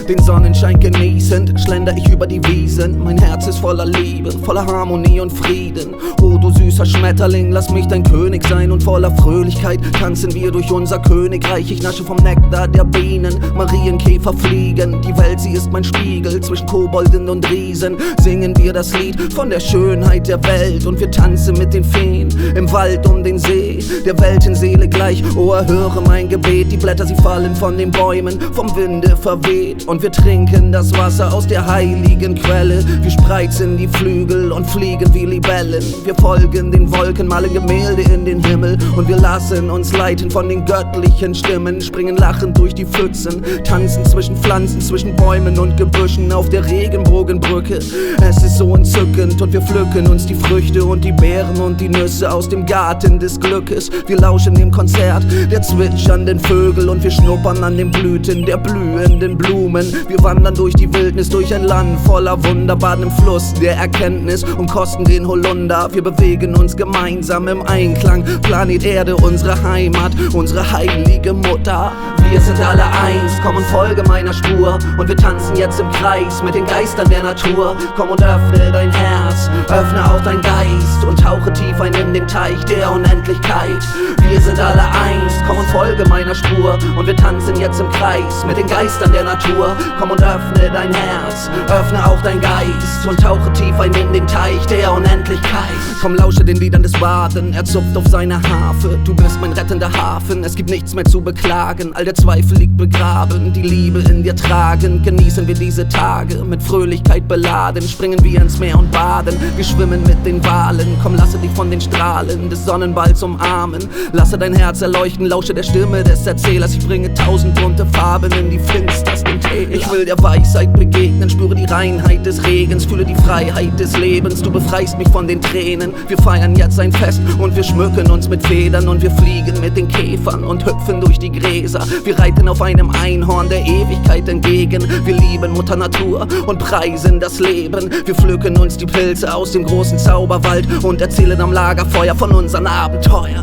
Den Sonnenschein genießend schlender ich über die Wiesen. Mein Herz ist voller Liebe, voller Harmonie und Frieden. Oh du süßer Schmetterling, lass mich dein König sein. Und voller Fröhlichkeit tanzen wir durch unser Königreich. Ich nasche vom Nektar der Bienen, Marienkäfer fliegen. Die Welt, sie ist mein Spiegel, zwischen Kobolden und Riesen singen wir das Lied von der Schönheit der Welt. Und wir tanzen mit den Feen im Wald um den See, der Weltenseele gleich. Oh, erhöre mein Gebet, die Blätter, sie fallen von den Bäumen, vom Winde verweht. Und wir trinken das Wasser aus der heiligen Quelle. Wir spreizen die Flügel und fliegen wie Libellen. Wir folgen den Wolken, malen Gemälde in den Himmel. Und wir lassen uns leiten von den göttlichen Stimmen, springen lachend durch die Pfützen, tanzen zwischen Pflanzen, zwischen Bäumen und Gebüschen auf der Regenbogenbrücke. Es ist so entzückend und wir pflücken uns die Früchte und die Beeren und die Nüsse aus dem Garten des Glückes. Wir lauschen dem Konzert der zwitschernden Vögel und wir schnuppern an den Blüten der blühenden Blumen. Wir wandern durch die Wildnis, durch ein Land voller Wunder, baden im Fluss der Erkenntnis und kosten den Holunder. Wir bewegen uns gemeinsam im Einklang, Planet Erde, unsere Heimat, unsere heilige Mutter. Wir sind alle eins, komm und folge meiner Spur. Und wir tanzen jetzt im Kreis mit den Geistern der Natur. Komm und öffne dein Herz, öffne auch dein Geist und tauche tief ein in den Teich der Unendlichkeit. Wir sind alle eins, komm und folge meiner Spur. Und wir tanzen jetzt im Kreis mit den Geistern der Natur. Komm und öffne dein Herz, öffne auch dein Geist und tauche tief ein in den Teich der Unendlichkeit. Komm, lausche den Liedern des Baden, er zupft auf seine Harfe. Du bist mein rettender Hafen, es gibt nichts mehr zu beklagen. All der Zweifel liegt begraben, die Liebe in dir tragen. Genießen wir diese Tage, mit Fröhlichkeit beladen. Springen wir ins Meer und baden, wir schwimmen mit den Walen. Komm, lasse dich von den Strahlen des Sonnenballs umarmen. Lasse dein Herz erleuchten, lausche der Stimme des Erzählers. Ich bringe 1000 bunte Farben in die finstersten Täler. Ich will der Weisheit begegnen, spüre die Reinheit des Regens, fühle die Freiheit des Lebens. Du befreist mich von den Tränen. Wir feiern jetzt ein Fest und wir schmücken uns mit Federn. Und wir fliegen mit den Käfern und hüpfen durch die Gräser. Wir reiten auf einem Einhorn der Ewigkeit entgegen. Wir lieben Mutter Natur und preisen das Leben. Wir pflücken uns die Pilze aus dem großen Zauberwald und erzählen am Lagerfeuer von unseren Abenteuern.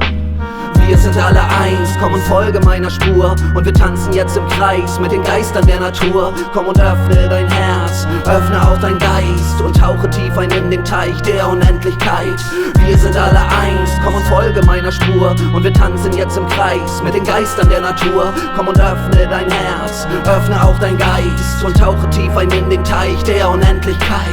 Wir sind alle eins, komm und folge meiner Spur. Und wir tanzen jetzt im Kreis mit den Geistern der Natur. Komm und öffne dein Herz, öffne auch dein Geist und tauche tief ein in den Teich der Unendlichkeit. Wir sind alle eins, komm und folge meiner Spur. Und wir tanzen jetzt im Kreis mit den Geistern der Natur. Komm und öffne dein Herz, öffne auch dein Geist und tauche tief ein in den Teich der Unendlichkeit.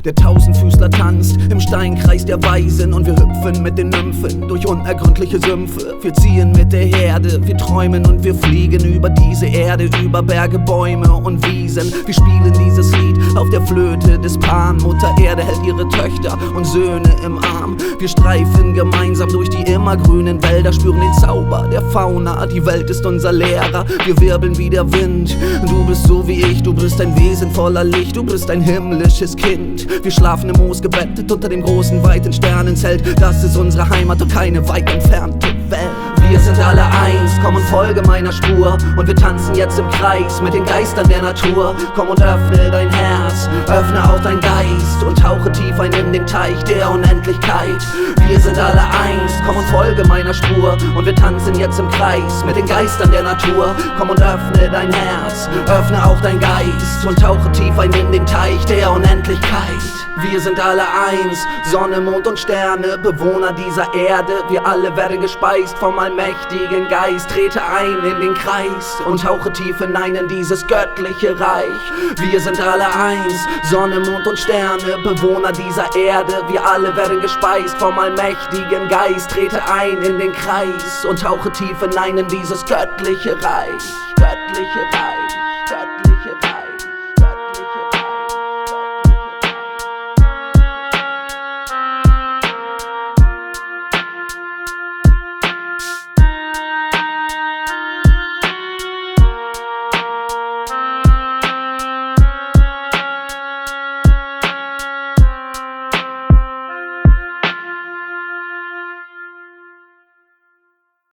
Der Tausendfüßler tanzt im Steinkreis der Weisen und wir hüpfen mit den Nymphen durch unergründliche Sümpfe. Wir ziehen mit der Herde, wir träumen und wir fliegen über diese Erde, über Berge, Bäume und Wiesen. Wir spielen dieses Lied auf der Flöte des Pan. Mutter Erde hält ihre Töchter und Söhne im Arm. Wir streifen gemeinsam durch die immergrünen Wälder, spüren den Zauber der Fauna. Die Welt ist unser Lehrer, wir wirbeln wie der Wind. Du bist so wie ich, du bist ein Wesen voller Licht, du bist ein himmlisches Kind. Wir schlafen im Moos gebettet unter dem großen, weiten Sternenzelt. Das ist unsere Heimat und keine weit entfernte Welt. Wir sind alle eins, komm und folge meiner Spur. Und wir tanzen jetzt im Kreis mit den Geistern der Natur. Komm und öffne dein Herz, öffne auch dein Geist und tauche tief ein in den Teich der Unendlichkeit. Wir sind alle eins, komm und folge meiner Spur. Und wir tanzen jetzt im Kreis mit den Geistern der Natur. Komm und öffne dein Herz, öffne auch dein Geist und tauche tief ein in den Teich der Unendlichkeit. Wir sind alle eins, Sonne, Mond und Sterne, Bewohner dieser Erde. Wir alle werden gespeist vom allmächtigen Geist. Trete ein in den Kreis und tauche tief hinein in dieses göttliche Reich. Wir sind alle eins, Sonne, Mond und Sterne, Bewohner dieser Erde. Wir alle werden gespeist vom allmächtigen Geist. Trete ein in den Kreis und tauche tief hinein in dieses göttliche Reich. Göttliche Reich.